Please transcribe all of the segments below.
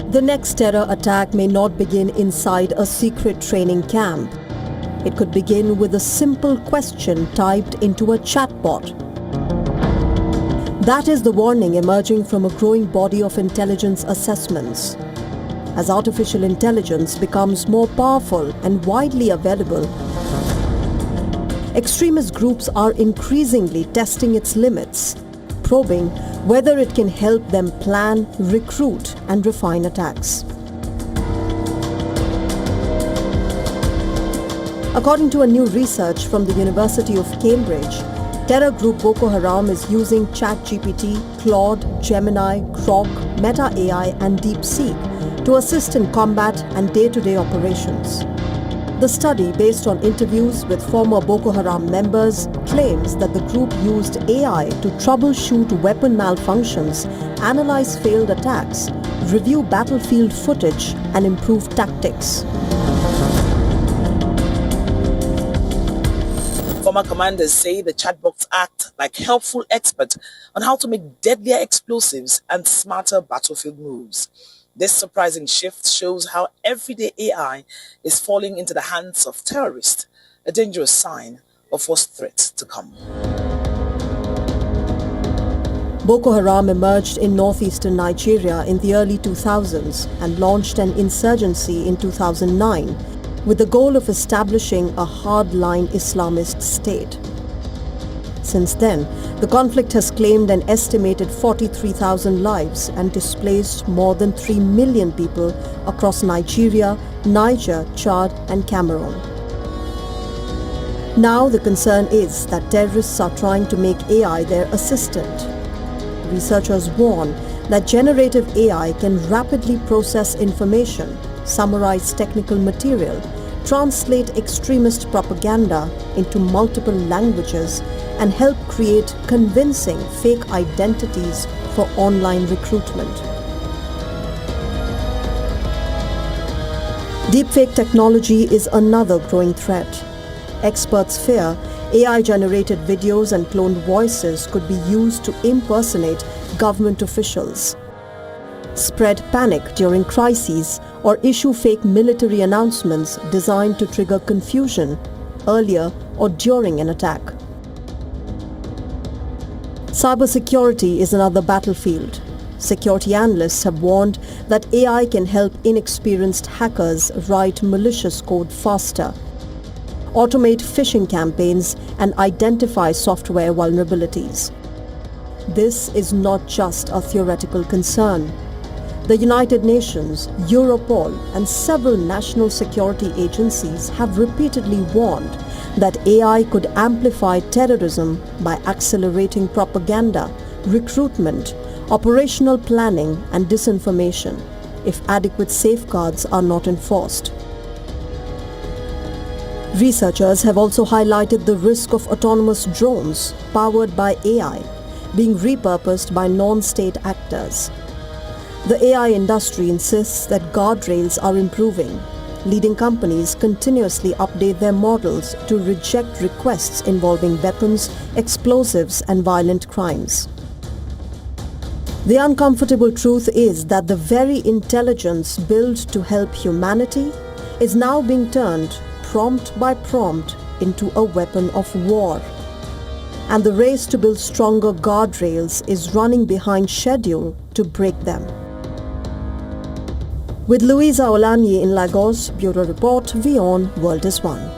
The next terror attack may not begin inside a secret training camp. It could begin with a simple question typed into a chatbot. That is the warning emerging from a growing body of intelligence assessments. As artificial intelligence becomes more powerful and widely available, extremist groups are increasingly testing its limits, probing whether it can help them plan, recruit, and refine attacks. According to a new research from the University of Cambridge, terror group Boko Haram is using ChatGPT, Claude, Gemini, Grok, Meta AI, and DeepSeek to assist in combat and day-to-day operations. The study, based on interviews with former Boko Haram members, claims that the group used AI to troubleshoot weapon malfunctions, analyze failed attacks, review battlefield footage, and improve tactics. Former commanders say the chatbots act like helpful experts on how to make deadlier explosives and smarter battlefield moves. This surprising shift shows how everyday AI is falling into the hands of terrorists, a dangerous sign of what's threat to come. Boko Haram emerged in northeastern Nigeria in the early 2000s and launched an insurgency in 2009 with the goal of establishing a hardline Islamist state. Since then, the conflict has claimed an estimated 43,000 lives and displaced more than 3 million people across Nigeria, Niger, Chad, and Cameroon. Now the concern is that terrorists are trying to make AI their assistant. Researchers warn that generative AI can rapidly process information, summarize technical material, translate extremist propaganda into multiple languages, and help create convincing fake identities for online recruitment. Deepfake technology is another growing threat. Experts fear AI-generated videos and cloned voices could be used to impersonate government officials, spread panic during crises, or issue fake military announcements designed to trigger confusion earlier or during an attack. Cybersecurity is another battlefield. Security analysts have warned that AI can help inexperienced hackers write malicious code faster, automate phishing campaigns, and identify software vulnerabilities. This is not just a theoretical concern. The United Nations, Europol, and several national security agencies have repeatedly warned that AI could amplify terrorism by accelerating propaganda, recruitment, operational planning, and disinformation if adequate safeguards are not enforced. Researchers have also highlighted the risk of autonomous drones powered by AI being repurposed by non-state actors. The AI industry insists that guardrails are improving. Leading companies continuously update their models to reject requests involving weapons, explosives, and violent crimes. The uncomfortable truth is that the very intelligence built to help humanity is now being turned prompt by prompt into a weapon of war. And the race to build stronger guardrails is running behind schedule to break them. With Louisa Olanyi in Lagos, Bureau Report, WION, World is One.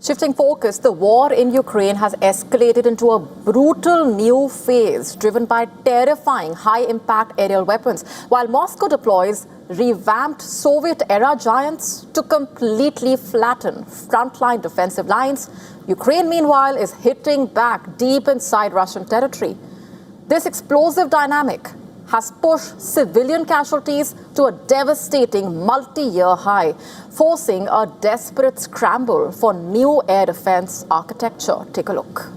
Shifting focus, the war in Ukraine has escalated into a brutal new phase driven by terrifying high-impact aerial weapons, while Moscow deploys revamped Soviet-era giants to completely flatten frontline defensive lines. Ukraine, meanwhile, is hitting back deep inside Russian territory. This explosive dynamic has pushed civilian casualties to a devastating multi-year high, forcing a desperate scramble for new air defense architecture. Take a look.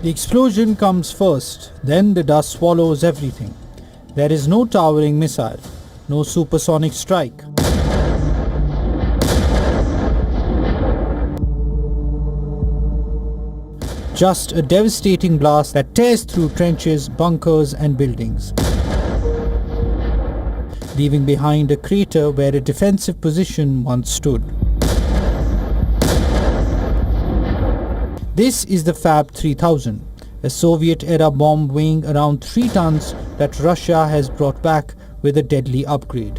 The explosion comes first, then the dust swallows everything. There is no towering missile, no supersonic strike. Just a devastating blast that tears through trenches, bunkers and buildings, leaving behind a crater where a defensive position once stood. This is the Fab 3000, a Soviet-era bomb weighing around 3 tons that Russia has brought back with a deadly upgrade.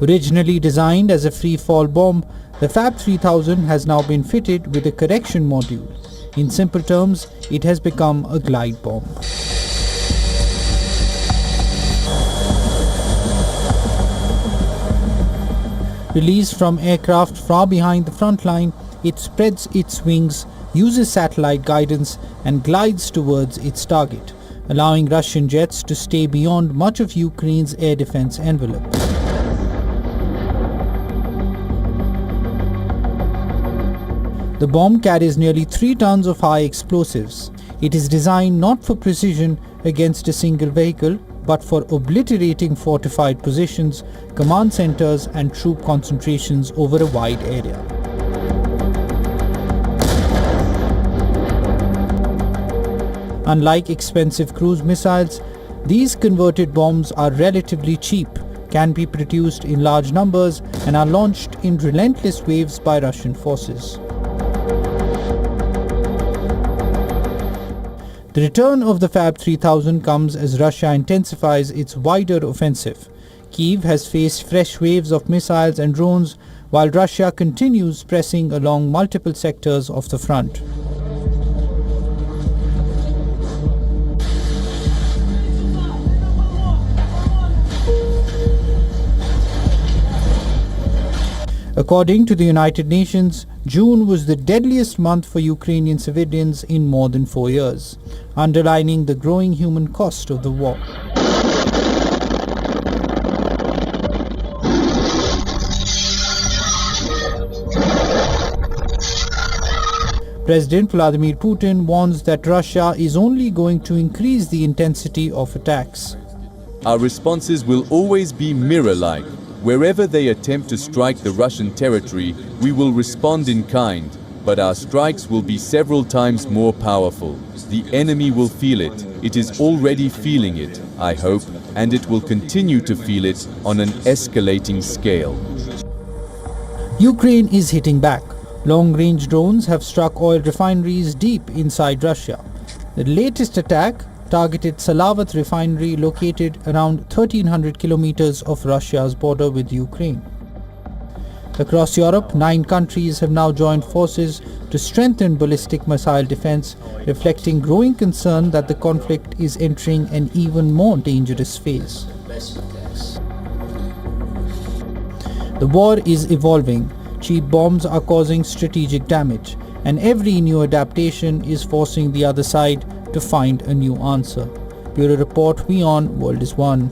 Originally designed as a free-fall bomb, the Fab 3000 has now been fitted with a correction module. In simple terms, it has become a glide bomb. Released from aircraft far behind the front line, it spreads its wings, uses satellite guidance and glides towards its target, allowing Russian jets to stay beyond much of Ukraine's air defense envelope. The bomb carries nearly 3 tons of high explosives. It is designed not for precision against a single vehicle, but for obliterating fortified positions, command centers and troop concentrations over a wide area. Unlike expensive cruise missiles, these converted bombs are relatively cheap, can be produced in large numbers and are launched in relentless waves by Russian forces. The return of the Fab 3000 comes as Russia intensifies its wider offensive. Kyiv has faced fresh waves of missiles and drones, while Russia continues pressing along multiple sectors of the front. According to the United Nations, June was the deadliest month for Ukrainian civilians in more than 4 years, underlining the growing human cost of the war. President Vladimir Putin warns that Russia is only going to increase the intensity of attacks. Our responses will always be mirror-like. Wherever they attempt to strike the Russian territory, we will respond in kind, but our strikes will be several times more powerful. The enemy will feel it. It is already feeling it, I hope, and it will continue to feel it on an escalating scale. Ukraine is hitting back. Long-range drones have struck oil refineries deep inside Russia. The latest attack targeted Salavat refinery located around 1300 kilometers of Russia's border with Ukraine. Across Europe, 9 countries have now joined forces to strengthen ballistic missile defense, reflecting growing concern that the conflict is entering an even more dangerous phase. The war is evolving. Cheap bombs are causing strategic damage, and every new adaptation is forcing the other side to find a new answer. Bureau Report, WION, World is One.